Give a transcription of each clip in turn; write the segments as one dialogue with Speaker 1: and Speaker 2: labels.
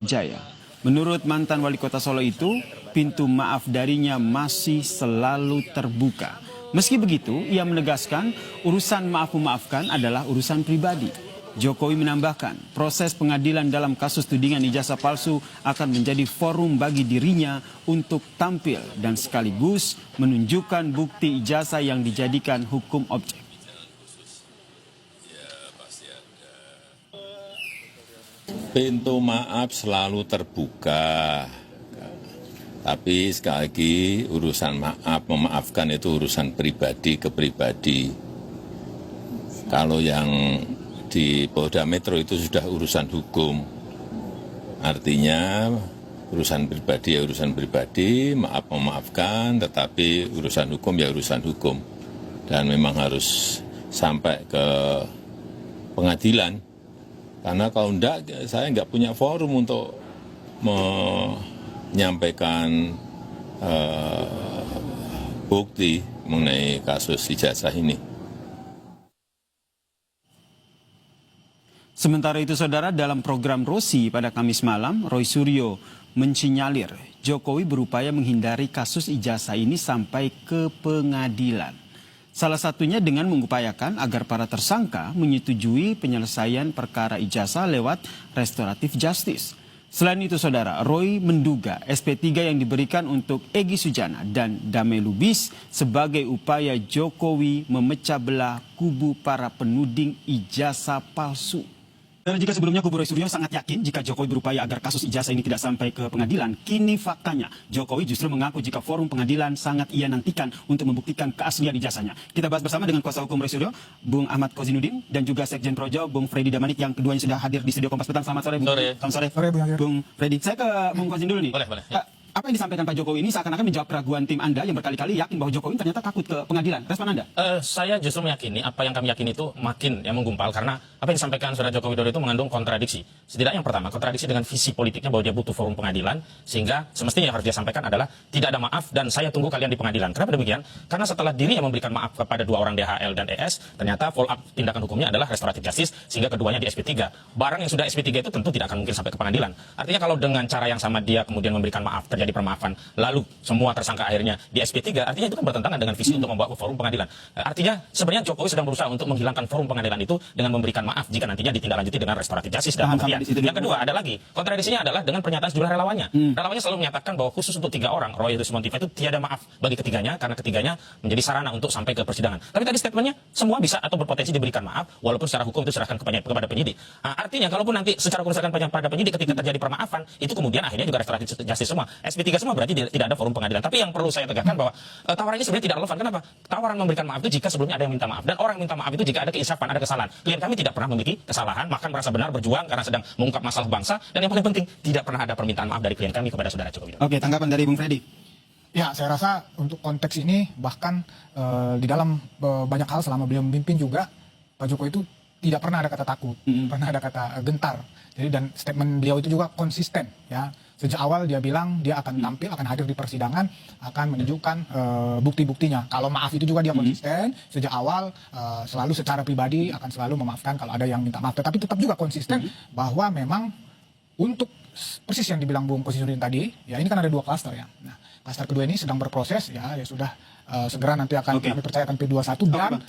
Speaker 1: Jaya. Menurut mantan wali kota Solo itu, pintu maaf darinya masih selalu terbuka. Meski begitu, ia menegaskan urusan maaf-memaafkan adalah urusan pribadi. Jokowi menambahkan, proses pengadilan dalam kasus tudingan ijazah palsu akan menjadi forum bagi dirinya untuk tampil dan sekaligus menunjukkan bukti ijazah yang dijadikan hukum objek.
Speaker 2: Pintu maaf selalu terbuka, tapi sekali lagi urusan maaf, memaafkan itu urusan pribadi ke pribadi. Kalau yang di Polda Metro itu sudah urusan hukum, artinya urusan pribadi ya urusan pribadi, maaf memaafkan, tetapi urusan hukum ya urusan hukum. Dan memang harus sampai ke pengadilan. Karena kalau enggak, saya enggak punya forum untuk menyampaikan bukti mengenai kasus ijazah ini.
Speaker 1: Sementara itu, saudara, dalam program Rosi pada Kamis malam, Roy Suryo mensinyalir Jokowi berupaya menghindari kasus ijazah ini sampai ke pengadilan. Salah satunya dengan mengupayakan agar para tersangka menyetujui penyelesaian perkara ijazah lewat restoratif justice. Selain itu, saudara, Roy menduga SP3 yang diberikan untuk Egy Sujana dan Damai Lubis sebagai upaya Jokowi memecah belah kubu para penuding ijazah palsu. Jika sebelumnya kubu Roy Suryo sangat yakin jika Jokowi berupaya agar kasus ijazah ini tidak sampai ke pengadilan, kini faktanya Jokowi justru mengaku jika forum pengadilan sangat ia nantikan untuk membuktikan keaslian ijazahnya. Kita bahas bersama dengan kuasa hukum Roy Suryo, Bung Ahmad Kozinudin, dan juga Sekjen Projo, Bung Freddy Damanik, yang keduanya sudah hadir di studio Kompas Petang. Selamat sore, Bung. Selamat sore, Bung Freddy. Saya ke Bung Kozin dulu nih. Boleh. Apa yang disampaikan Pak Jokowi ini seakan-akan menjawab keraguan tim Anda yang berkali-kali yakin bahwa Jokowi ternyata takut ke pengadilan. Respon Anda?
Speaker 3: Saya justru meyakini apa yang kami yakini itu makin menggumpal karena apa yang disampaikan Saudara Joko Widodo itu mengandung kontradiksi. Setidaknya yang pertama, kontradiksi dengan visi politiknya bahwa dia butuh forum pengadilan, sehingga semestinya yang harus dia sampaikan adalah tidak ada maaf dan saya tunggu kalian di pengadilan. Kenapa demikian? Karena setelah dirinya memberikan maaf kepada dua orang DHL dan ES, ternyata follow up tindakan hukumnya adalah restoratif justice, sehingga keduanya di SP3. Barang yang sudah SP3 itu tentu tidak akan mungkin sampai ke pengadilan. Artinya kalau dengan cara yang sama dia kemudian memberikan maaf, terjadi permaafan, lalu semua tersangka akhirnya di SP3, artinya itu kan bertentangan dengan visi untuk membawa forum pengadilan. Artinya sebenarnya Jokowi sedang berusaha untuk menghilangkan forum pengadilan itu dengan memberikan maaf jika nantinya ditindaklanjuti dengan restoratif justice dan pembuktian. Yang kedua ada lagi, kontradisinya adalah dengan pernyataan sejumlah relawannya. Relawannya selalu menyatakan bahwa khusus untuk 3 orang, Roy Idrus Montiva, itu tiada maaf bagi ketiganya karena ketiganya menjadi sarana untuk sampai ke persidangan. Tapi tadi statementnya semua bisa atau berpotensi diberikan maaf walaupun secara hukum itu serahkan kepada penyidik. Artinya kalaupun nanti secara hukum serahkan pada penyidik ketika terjadi permaafan, itu kemudian akhirnya juga restoratif justice semua. SP3 semua berarti tidak ada forum pengadilan. Tapi yang perlu saya tegaskan bahwa tawaran ini sebenarnya tidak relevan. Kenapa? Tawaran memberikan maaf itu jika sebelumnya ada yang minta maaf, dan orang minta maaf itu jika ada keinsafan, ada kesalahan. Klien kami tidak pernah memiliki kesalahan, bahkan merasa benar, berjuang karena sedang mengungkap masalah bangsa, dan yang paling penting tidak pernah ada permintaan maaf dari klien kami kepada Saudara Joko Widodo.
Speaker 1: Oke, tanggapan dari Bung Freddy.
Speaker 4: Ya, saya rasa untuk konteks ini bahkan di dalam banyak hal selama beliau memimpin juga Pak Jokowi itu tidak pernah ada kata takut, pernah ada kata gentar. Jadi dan statement beliau itu juga konsisten, ya. Sejak awal dia bilang dia akan tampil, akan hadir di persidangan, akan menunjukkan bukti-buktinya. Kalau maaf itu juga dia konsisten, sejak awal selalu secara pribadi akan selalu memaafkan kalau ada yang minta maaf. Tetapi tetap juga konsisten bahwa memang untuk persis yang dibilang Bung Kozinudin tadi, ya ini kan ada 2 klaster ya. Nah, klaster kedua ini sedang berproses, ya sudah segera nanti akan kami percayakan P21 dan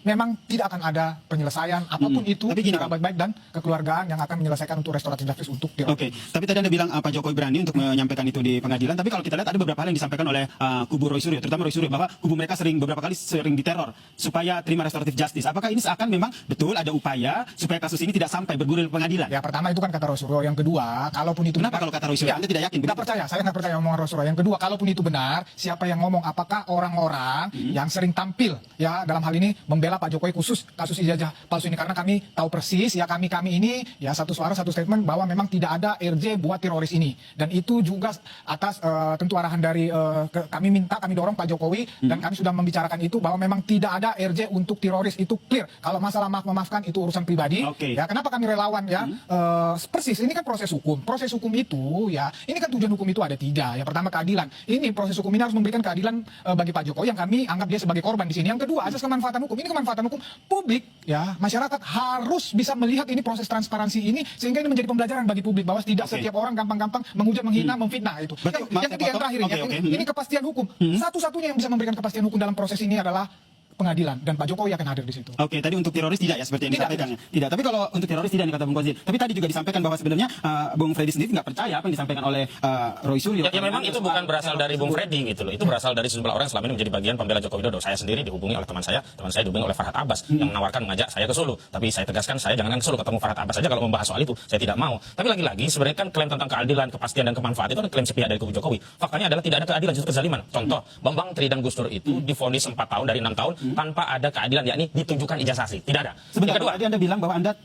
Speaker 4: memang tidak akan ada penyelesaian apapun itu secara baik-baik dan kekeluargaan yang akan menyelesaikan untuk restoratif justice untuk
Speaker 1: Oke, tapi tadi Anda bilang Pak Jokowi berani untuk menyampaikan itu di pengadilan, tapi kalau kita lihat ada beberapa hal yang disampaikan oleh kubu Roy Suryo, terutama Roy Suryo, bahwa kubu mereka beberapa kali sering diteror supaya terima restoratif justice. Apakah ini seakan memang betul ada upaya supaya kasus ini tidak sampai bergulir ke pengadilan?
Speaker 4: Ya, pertama itu kan kata Roy Suryo. Yang kedua, kalaupun itu
Speaker 1: Kenapa kalau kata Roy Suryo Anda tidak yakin?
Speaker 4: Tidak percaya, saya nggak percaya omongan Roy Suryo. Yang kedua, kalaupun itu benar, siapa yang ngomong? Apakah orang-orang yang sering tampil ya dalam hal ini membela Pak Jokowi khusus kasus ijazah palsu ini? Karena kami tahu persis ya, kami ini ya satu suara satu statement bahwa memang tidak ada RJ buat teroris ini, dan itu juga atas tentu arahan dari kami dorong Pak Jokowi dan kami sudah membicarakan itu bahwa memang tidak ada RJ untuk teroris, itu clear. Kalau masalah maaf memaafkan itu urusan pribadi. Ya, kenapa kami relawan ya persis ini kan proses hukum itu ya, ini kan tujuan hukum itu ada 3. Yang pertama keadilan, ini proses hukum ini harus memberikan keadilan bagi Pak Jokowi. Jokowi yang kami anggap dia sebagai korban di sini. Yang kedua, asas kemanfaatan hukum. Ini kemanfaatan hukum publik, ya, masyarakat harus bisa melihat ini proses transparansi ini sehingga ini menjadi pembelajaran bagi publik bahwa tidak setiap orang gampang-gampang menghujat, menghina, memfitnah itu. Yang ketiga, yang terakhir, ini kepastian hukum. Satu-satunya yang bisa memberikan kepastian hukum dalam proses ini adalah pengadilan, dan Pak Jokowi akan hadir di situ.
Speaker 1: Oke, tadi untuk teroris tidak ya seperti yang disampaikan. Tidak. Tapi kalau untuk teroris tidak nih kata Bung Kozin. Tapi tadi juga disampaikan bahwa sebenarnya Bung Freddy sendiri nggak percaya apa yang disampaikan oleh Roy Suryo.
Speaker 3: Ya memang itu bukan berasal dari Bung Freddy gitu loh. Itu berasal dari sejumlah orang yang selama ini menjadi bagian pembela Joko Widodo. Saya sendiri dihubungi oleh teman saya dihubungi oleh Farhad Abbas yang menawarkan mengajak saya ke Solo. Tapi saya tegaskan saya jangan ke Solo, ketemu Farhad Abbas saja kalau membahas soal itu. Saya tidak mau. Tapi lagi-lagi sebenarnya kan klaim tentang keadilan, kepastian dan kemanfaatan itu kan klaim sepihak dari kubu Jokowi. Faktanya adalah tidak ada keadilan, justru kezaliman. Contoh, Bambang Tri dan Gus Dur itu divonis 4 tahun dari 6 tahun tanpa ada keadilan, yakni ditunjukkan ijazah asli. Tidak ada.
Speaker 1: Sebentar,
Speaker 3: kedua,
Speaker 1: tadi Anda bilang bahwa Anda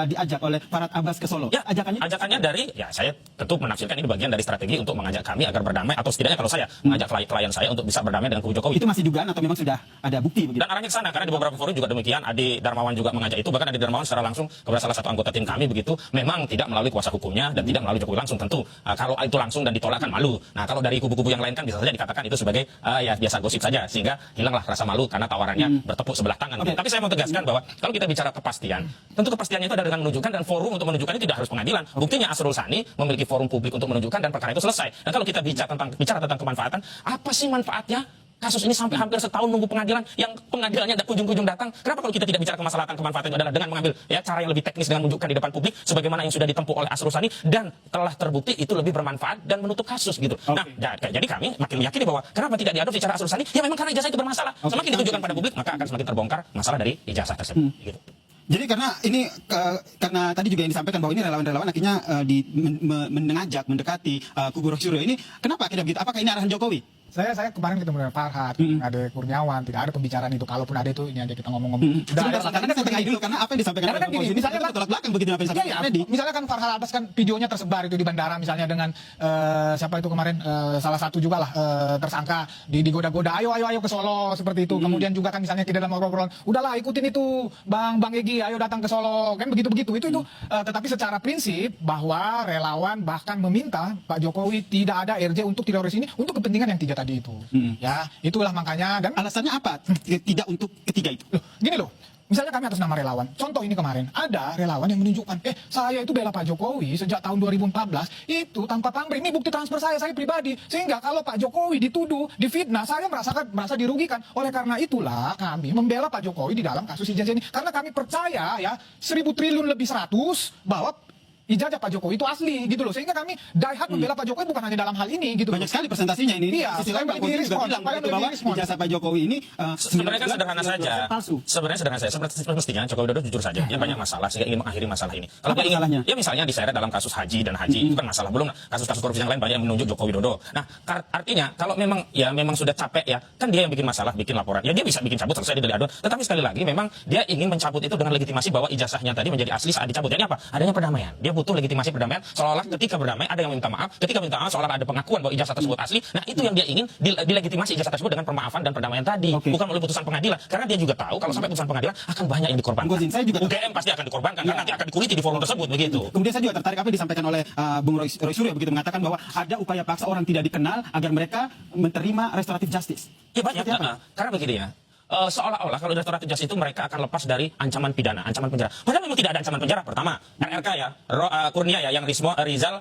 Speaker 1: diajak oleh Farhad Abbas ke Solo.
Speaker 3: Ya, ajakannya dari, ya saya tentu menafsirkan ini bagian dari strategi untuk mengajak kami agar berdamai, atau setidaknya kalau saya mengajak klien saya untuk bisa berdamai dengan kubu Jokowi.
Speaker 1: Itu masih dugaan atau memang sudah ada bukti begitu?
Speaker 3: Dan arahnya ke sana, karena di beberapa forum juga demikian. Adi Darmawan juga mengajak itu, bahkan Adi Darmawan secara langsung kepada salah satu anggota tim kami begitu, memang tidak melalui kuasa hukumnya dan tidak melalui Jokowi langsung tentu. Kalau itu langsung dan ditolak kan malu. Nah, kalau dari kubu-kubu yang lain kan bisa saja dikatakan itu sebagai ya biasa gosip saja, sehingga hilanglah rasa malu karena tawarannya bertepuk sebelah tangan. Tapi saya mau tegaskan bahwa kalau kita bicara kepastian, tentu kepastiannya itu adalah dengan menunjukkan, dan forum untuk menunjukkan itu tidak harus pengadilan. Buktinya Asrul Sani memiliki forum publik untuk menunjukkan dan perkara itu selesai. Dan kalau kita bicara tentang kemanfaatan, apa sih manfaatnya? Kasus ini sampai hampir setahun nunggu pengadilan, yang pengadilannya ada kunjung-kunjung datang. Kenapa kalau kita tidak bicara kemaslahatan kemanfaatan itu adalah dengan mengambil ya cara yang lebih teknis dengan menunjukkan di depan publik sebagaimana yang sudah ditempuh oleh Asrul Sani dan telah terbukti itu lebih bermanfaat dan menutup kasus gitu. Nah, jadi kami makin meyakini bahwa kenapa tidak diadopsi cara Asrul Sani? Ya memang karena ijazah itu bermasalah. Semakin ditunjukkan pada publik, maka akan semakin terbongkar masalah dari ijazah tersebut. Gitu.
Speaker 1: Jadi karena tadi juga yang disampaikan bahwa ini relawan-relawan akhirnya mengajak mendekati kubu Roy Suryo ini, kenapa akhirnya begitu? Apakah ini arahan Jokowi?
Speaker 4: Saya kemarin ketemu dengan Farhad, ada Kurniawan, tidak ada pembicaraan itu. Kalaupun ada itu, ini aja kita ngomong-ngomong.
Speaker 1: Karena saya tengahi dulu, karena apa yang disampaikan oleh Bung Kozin misalnya kan tolak belakang begitu apa yang disampaikan Freddy.
Speaker 4: Misalnya kan Farhad Abbas kan videonya tersebar itu di bandara misalnya dengan siapa itu kemarin salah satu juga lah tersangka digoda-goda, ayo ke Solo seperti itu. Kemudian juga kan misalnya kita dalam obrolan, udahlah ikutin itu Bang Egy, ayo datang ke Solo, kan begitu itu. Tetapi secara prinsip bahwa relawan bahkan meminta Pak Jokowi tidak ada RJ untuk teroris ini untuk kepentingan yang tiga tadi itu. Ya, itulah makanya. Dan
Speaker 1: alasannya apa tidak untuk ketiga itu?
Speaker 4: Gini loh, misalnya kami atas nama relawan, contoh ini kemarin ada relawan yang menunjukkan saya itu bela Pak Jokowi sejak tahun 2014 itu tanpa pamrih, ini bukti transfer saya pribadi, sehingga kalau Pak Jokowi dituduh difitnah saya merasa dirugikan. Oleh karena itulah kami membela Pak Jokowi di dalam kasus ijazah ini, karena kami percaya ya 1.000 triliun lebih 100 bahwa ijazah Pak Jokowi itu asli gitu loh, sehingga kami die hard membela Pak Jokowi bukan hanya dalam hal ini gitu.
Speaker 1: Banyak sekali presentasinya ini.
Speaker 4: Iya,
Speaker 1: sisi lain Bang Kozin juga bilang bahwa ijazah Pak Jokowi ini
Speaker 3: sebenarnya kan sederhana saja.
Speaker 1: Palsu.
Speaker 3: Sebenarnya sederhana saja. Semestinya Joko Widodo jujur saja. Dia banyak masalah sehingga ingin mengakhiri masalah ini. Kalau dia ingin, ya misalnya diseret dalam kasus haji, dan haji itu kan masalah, belum kasus-kasus korupsi yang lain banyak yang menunjuk Joko Widodo. Nah, artinya kalau memang sudah capek ya, kan dia yang bikin masalah, bikin laporan. Ya dia bisa bikin cabut selesai dari aduan. Tetapi sekali lagi memang dia ingin mencabut itu dengan legitimasi bahwa ijazahnya tadi menjadi asli saat dicabut. Jadi apa? Adanya perdamaian. Dia butuh legitimasi perdamaian. Seolah ketika berdamai ada yang minta maaf, ketika minta maaf seolah ada pengakuan bahwa ijazah tersebut asli. Nah, itu yang dia ingin dilegitimasi ijazah tersebut dengan permaafan dan perdamaian tadi, bukan oleh putusan pengadilan. Karena dia juga tahu kalau sampai putusan pengadilan akan banyak yang dikorbankan.
Speaker 1: Saya juga
Speaker 3: UGM pasti akan dikorbankan karena nanti akan dikuliti di forum tersebut begitu.
Speaker 1: Kemudian saya juga tertarik apa yang disampaikan oleh Bung Roy Suryo begitu, mengatakan bahwa ada upaya paksa orang tidak dikenal agar mereka menerima restoratif justice.
Speaker 3: Ya banyak, karena begini ya. Seolah-olah kalau restoratif justice itu mereka akan lepas dari ancaman pidana, ancaman penjara. Padahal memang tidak ada ancaman penjara. Pertama, RRK ya, Kurnia ya, yang Rizal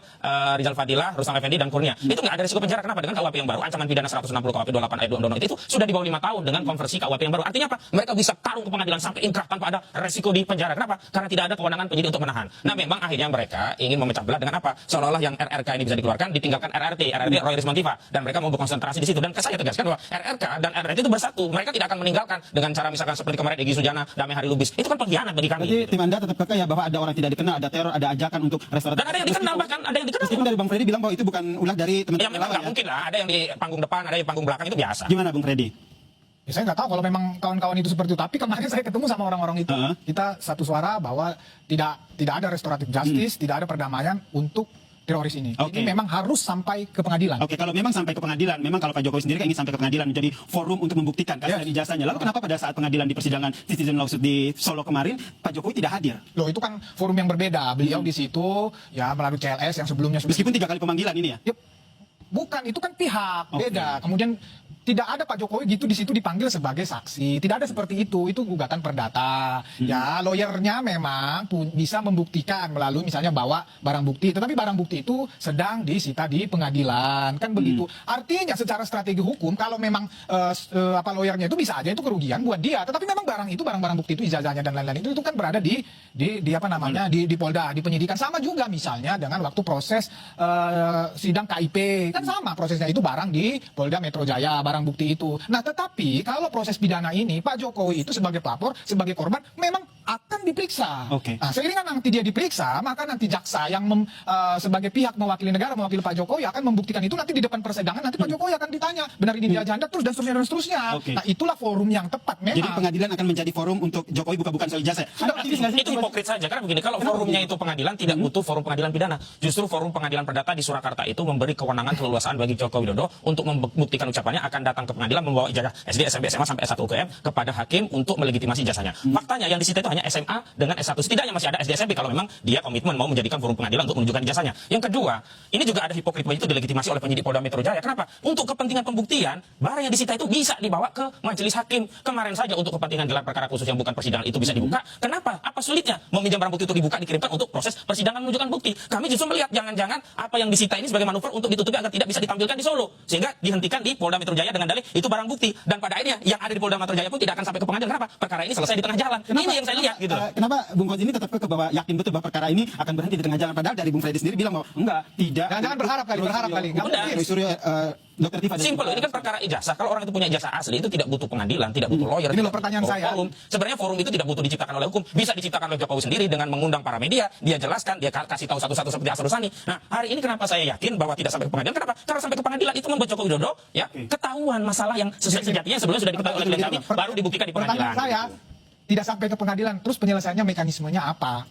Speaker 3: Fadilah, Rustam Effendi dan Kurnia. Itu nggak ada risiko penjara. Kenapa? Dengan KUHP yang baru, ancaman pidana 160 KUHP 28 ayat 2 Undang-Undang itu sudah di bawah 5 tahun dengan konversi KUHP yang baru. Artinya apa? Mereka bisa tarung ke pengadilan sampai inkrah tanpa ada resiko di penjara. Kenapa? Karena tidak ada kewenangan penyidik untuk menahan. Nah, memang akhirnya mereka ingin memecah belah dengan apa? Seolah-olah yang RRK ini bisa dikeluarkan, ditinggalkan RRT Roy Rismontiva, dan mereka mau berkonsentrasi di situ. Dan saya tegaskan bahwa RRK dan RRT itu bersatu. Mereka tidak akan meninggalkan dengan cara misalkan seperti kemarin Egy Sujana, Damai Hari Lubis. Itu kan pengkhianat bagi kami.
Speaker 1: Jadi tim Anda tetap kekeh ya bahwa ada orang tidak dikenal, ada teror, ada ajakan untuk restoratif.
Speaker 3: Dan ada yang dikenal, bahkan ada yang dikenal.
Speaker 1: Meskipun dari Bang Freddy bilang bahwa itu bukan ulah dari teman-teman.
Speaker 3: Ya memang nggak mungkin lah, ada yang di panggung depan, ada yang di panggung belakang, itu biasa.
Speaker 1: Gimana Bung Freddy?
Speaker 4: Ya, saya nggak tahu kalau memang kawan-kawan itu seperti itu. Tapi kemarin saya ketemu sama orang-orang itu, kita satu suara bahwa tidak ada restoratif justice, tidak ada perdamaian untuk teroris ini. Ini memang harus sampai ke pengadilan.
Speaker 1: Kalau memang sampai ke pengadilan, memang kalau Pak Jokowi sendiri ingin sampai ke pengadilan menjadi forum untuk membuktikan dan ijazahnya. Lalu kenapa pada saat pengadilan di persidangan Citizen Lawsuit di Solo kemarin Pak Jokowi tidak hadir?
Speaker 4: Loh, itu kan forum yang berbeda. Beliau di situ ya melalui CLS yang sebelumnya
Speaker 1: meskipun 3 kali pemanggilan ini ya.
Speaker 4: Bukan, itu kan pihak beda. Kemudian tidak ada Pak Jokowi gitu di situ dipanggil sebagai saksi. Tidak ada seperti itu. Itu gugatan perdata. Ya, lawyernya memang bisa membuktikan melalui misalnya bawa barang bukti. Tetapi barang bukti itu sedang disita di pengadilan. Kan begitu. Artinya secara strategi hukum kalau memang lawyernya itu bisa aja itu kerugian buat dia. Tetapi memang barang bukti itu ijazahnya dan lain-lain itu kan berada di apa namanya di Polda, di penyidikan. Sama juga misalnya dengan waktu proses sidang KIP. Kan sama prosesnya itu barang di Polda Metro Jaya, barang bukti itu. Nah, tetapi kalau proses pidana ini Pak Jokowi itu sebagai pelapor, sebagai korban memang akan diperiksa.
Speaker 1: Oke.
Speaker 4: Nah, seiring nanti dia diperiksa, maka nanti jaksa yang sebagai pihak mewakili negara, mewakili Pak Jokowi akan membuktikan itu nanti di depan persidangan. Nanti Pak Jokowi akan ditanya, benar ini dia janda terus dan seterusnya dan seterusnya.
Speaker 1: Oke.
Speaker 4: Nah, itulah forum yang tepat memang.
Speaker 1: Jadi pengadilan akan menjadi forum untuk Jokowi buka-bukan soal ijazah.
Speaker 3: Itu hipokrit saja karena begini, kalau forumnya itu pengadilan tidak butuh forum pengadilan pidana. Justru forum pengadilan perdata di Surakarta itu memberi kewenangan keleluasaan bagi Joko Widodo untuk membuktikan ucapannya akan datang ke pengadilan membawa ijazah SD, SMP, SMA sampai S1 UGM kepada hakim untuk melegitimasi ijazahnya. Faktanya yang disita itu hanya SMA dengan S1. Setidaknya masih ada SD, SMP kalau memang dia komitmen mau menjadikan forum pengadilan untuk menunjukkan ijazahnya. Yang kedua, ini juga ada hipokrit bahwa itu dilegitimasi oleh penyidik Polda Metro Jaya. Kenapa? Untuk kepentingan pembuktian, barang yang disita itu bisa dibawa ke majelis hakim. Kemarin saja untuk kepentingan gelar perkara khusus yang bukan persidangan itu bisa dibuka. Kenapa? Apa sulitnya meminjam barang bukti untuk dibuka, dikirimkan untuk proses persidangan menunjukkan bukti? Kami justru melihat jangan-jangan apa yang disita ini sebagai manuver untuk ditutupi agar tidak bisa ditampilkan di Solo, sehingga dihentikan di Polda Metro Jaya dengan dalih itu barang bukti, dan pada akhirnya yang ada di Polda Metro Jaya pun tidak akan sampai ke pengadilan. Kenapa? Perkara ini selesai di tengah jalan. Ini yang saya lihat gitu.
Speaker 1: Kenapa Bung Fauzi ini tetap ke bahwa yakin betul bahwa perkara ini akan berhenti di tengah jalan, padahal dari Bung Freddy sendiri bilang bahwa enggak, tidak.
Speaker 4: Jangan berharap kali. Nggak
Speaker 3: Benar.
Speaker 4: mungkin.
Speaker 1: Roy Suryo, Dr. Tifa dan
Speaker 3: Simpel, ini kan perkara ijazah. Kalau orang itu punya ijazah asli itu tidak butuh pengadilan, tidak butuh lawyer.
Speaker 4: Ini
Speaker 3: tidak
Speaker 4: loh pertanyaan
Speaker 3: butuh
Speaker 4: saya.
Speaker 3: Forum. Sebenarnya forum itu tidak butuh diciptakan oleh hukum, bisa diciptakan oleh Jokowi sendiri dengan mengundang para media, dia jelaskan, dia kasih tahu satu-satu seperti Asrul Sani. Nah, hari ini kenapa saya yakin bahwa tidak sampai ke pengadilan? Kenapa? Karena sampai ke pengadilan itu membuat Joko Widodo ya ketahuan masalah yang sejatinya sebelumnya sudah diketahui oleh klien kami, baru dibuktikan di pengadilan.
Speaker 4: Pertanyaan saya, tidak sampai ke pengadilan, terus penyelesaiannya mekanismenya apa?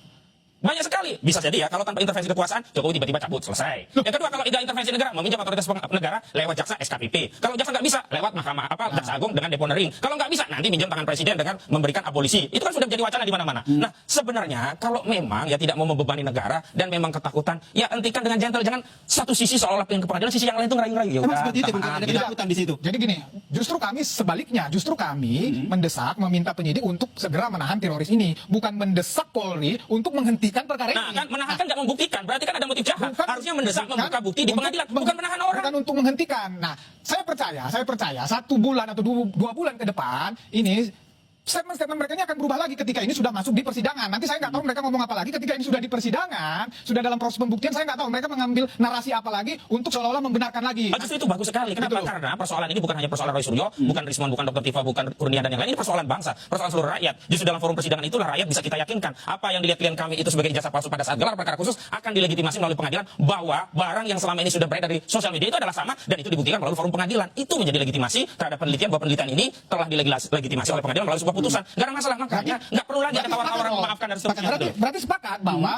Speaker 3: Banyak sekali. Bisa jadi ya, kalau tanpa intervensi kekuasaan, Jokowi tiba-tiba cabut, selesai. Yang kedua, kalau tidak intervensi negara, meminjam otoritas negara lewat jaksa SKPP. Kalau jaksa nggak bisa, lewat mahkamah jaksa agung dengan deponering. Kalau nggak bisa, nanti minjam tangan presiden dengan memberikan abolisi. Itu kan sudah menjadi wacana di mana-mana. Nah, sebenarnya kalau memang ya tidak mau membebani negara dan memang ketakutan, ya hentikan dengan gentle. Jangan satu sisi seolah pengen ke pengadilan, sisi yang lain itu ngerayu-ngerayu.
Speaker 1: Emang seperti itu, ada ketakutan di situ.
Speaker 4: Jadi gini, justru kami sebaliknya, justru kami mendesak, meminta penyidik untuk segera menahan teroris ini, bukan mendesak Polri untuk menghentikan perkara
Speaker 3: Nah,
Speaker 4: ini.
Speaker 3: kan menahan kan nggak membuktikan, berarti kan ada motif jahat.
Speaker 4: Bukan
Speaker 3: Harusnya mendesak membuka bukti di pengadilan, bukan menahan orang.
Speaker 4: Bukan untuk menghentikan. Nah, saya percaya 1 bulan atau 2 bulan ke depan ini statement-statement mereka ini akan berubah lagi ketika ini sudah masuk di persidangan. Nanti saya nggak tahu mereka ngomong apa lagi ketika ini sudah di persidangan, sudah dalam proses pembuktian. Saya nggak tahu mereka mengambil narasi apa lagi untuk seolah-olah membenarkan lagi.
Speaker 3: Justru itu bagus sekali. Kenapa? Karena persoalan ini bukan hanya persoalan Roy Suryo, bukan Rismon, bukan Dr. Tifa, bukan Kurnia dan yang lain. Ini persoalan bangsa, persoalan seluruh rakyat. Justru dalam forum persidangan itulah rakyat bisa kita yakinkan apa yang dilihat klien kami itu sebagai ijazah palsu pada saat gelar perkara khusus akan dilegitimasi melalui pengadilan, bahwa barang yang selama ini sudah beredar di sosial media itu adalah sama dan itu dibuktikan melalui forum pengadilan. Itu menjadi legitimasi terhadap penelitian, bahwa penelitian ini telah dilegitimasi oleh pengadilan melalui sebuah putusan. Gak ada masalah, makanya nggak perlu lagi ada tawar-tawaran memaafkan dan seterusnya.
Speaker 4: Berarti sepakat bahwa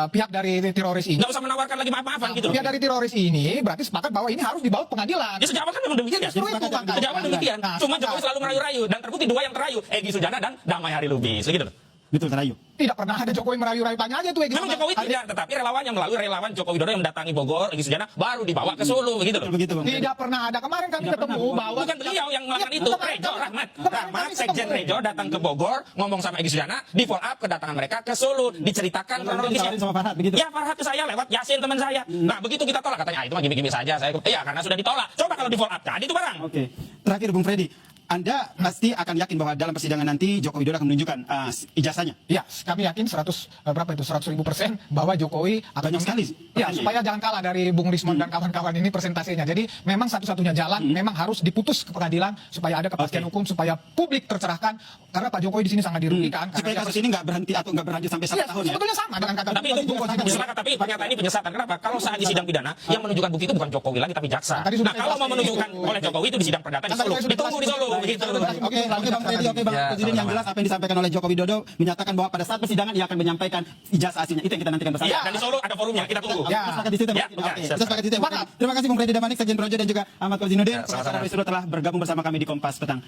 Speaker 4: pihak dari teroris ini,
Speaker 3: Nggak usah menawarkan lagi maaf-maafan gitu.
Speaker 4: pihak dari teroris ini berarti sepakat bahwa ini harus dibawa ke pengadilan.
Speaker 3: Ya sejak awal kan memang demikian ya.
Speaker 4: Justru itu, Pak.
Speaker 3: Sejak awal demikian.
Speaker 4: Nah,
Speaker 3: Cuma
Speaker 4: sepakat.
Speaker 3: Jokowi selalu merayu-rayu dan terbukti dua yang terayu, Egy Sujana dan Damai Hari Lubis, begitu loh.
Speaker 1: Betul, terayu.
Speaker 4: Tidak pernah ada Jokowi merayu-rayu, tanya aja tuh Egy
Speaker 3: Memang
Speaker 4: sama
Speaker 3: Jokowi tidak, tetapi relawannya melalui relawan Joko Widodo yang mendatangi Bogor, Egy Sujana baru dibawa ke Solo, begitu loh.
Speaker 1: Begitu, Bang.
Speaker 4: Tidak pernah ada. Kemarin kami ketemu bahwa
Speaker 3: Bukan beliau yang melakukan itu, Rejo Rahmat,
Speaker 4: kami
Speaker 3: Sekjen
Speaker 4: ketemu.
Speaker 3: Rejo datang ke Bogor, ngomong sama Egy Sujana, di follow up kedatangan mereka ke Solo, diceritakan kronologisnya.
Speaker 1: ditawarin sama Farhad, begitu?
Speaker 3: Ya, Farhad ke saya lewat Yasin teman saya. Nah, begitu kita tolak, katanya, itu mah gimmick-gimmick saja. Saya, iya, karena sudah ditolak. Coba kalau di follow up, tadi itu barang.
Speaker 1: Oke. Terakhir Bung Freddy, Anda pasti akan yakin bahwa dalam persidangan nanti Joko Widodo akan menunjukkan ijazahnya.
Speaker 4: Ya, kami yakin 100.000% bahwa Jokowi akan
Speaker 1: Banyak sekali.
Speaker 4: Ya, supaya jangan kalah dari Bung Rismon dan kawan-kawan ini persentasenya. Jadi memang satu-satunya jalan memang harus diputus ke pengadilan supaya ada kepastian hukum, supaya publik tercerahkan, karena Pak Jokowi di sini sangat dirugikan.
Speaker 1: Supaya kasus ini nggak berhenti atau nggak berlanjut sampai 1
Speaker 4: Iya,
Speaker 1: tahun ya.
Speaker 4: sebetulnya sama dengan kata
Speaker 3: Tapi itu sepakat, tapi ternyata ini penyesatan. Kenapa? Kalau saat di sidang pidana yang menunjukkan bukti itu bukan Jokowi lagi tapi jaksa.
Speaker 4: Tadi sudah
Speaker 3: Nah, kalau mau
Speaker 4: saya
Speaker 3: menunjukkan
Speaker 4: jelasin.
Speaker 3: oleh Jokowi itu di sidang perdata di
Speaker 4: Kan tadi
Speaker 3: Solo.
Speaker 4: saya sudah
Speaker 3: Ditunggu di Solo,
Speaker 4: jelasin.
Speaker 3: begitu.
Speaker 1: Oke, Bang Freddy, oke Bang
Speaker 3: Ya,
Speaker 1: Presiden, yang
Speaker 3: sama-sama.
Speaker 1: jelas apa yang disampaikan oleh Joko Widodo menyatakan bahwa pada saat persidangan ia akan menyampaikan ijazah aslinya. Itu yang kita nantikan bersama.
Speaker 3: Iya, dan di Solo ada forumnya, kita tunggu.
Speaker 4: Ya.
Speaker 1: Kita sepakat di situ.
Speaker 3: Ya,
Speaker 1: Oke,
Speaker 3: oke,
Speaker 1: kita sepakat di situ. Terima kasih Bung Freddy Damanik, Sekjen Projo, dan juga Ahmad Fauzi Nurdin,
Speaker 3: Ya, sama-sama.
Speaker 1: pengacara Roy Suryo telah bergabung bersama kami di Kompas Petang.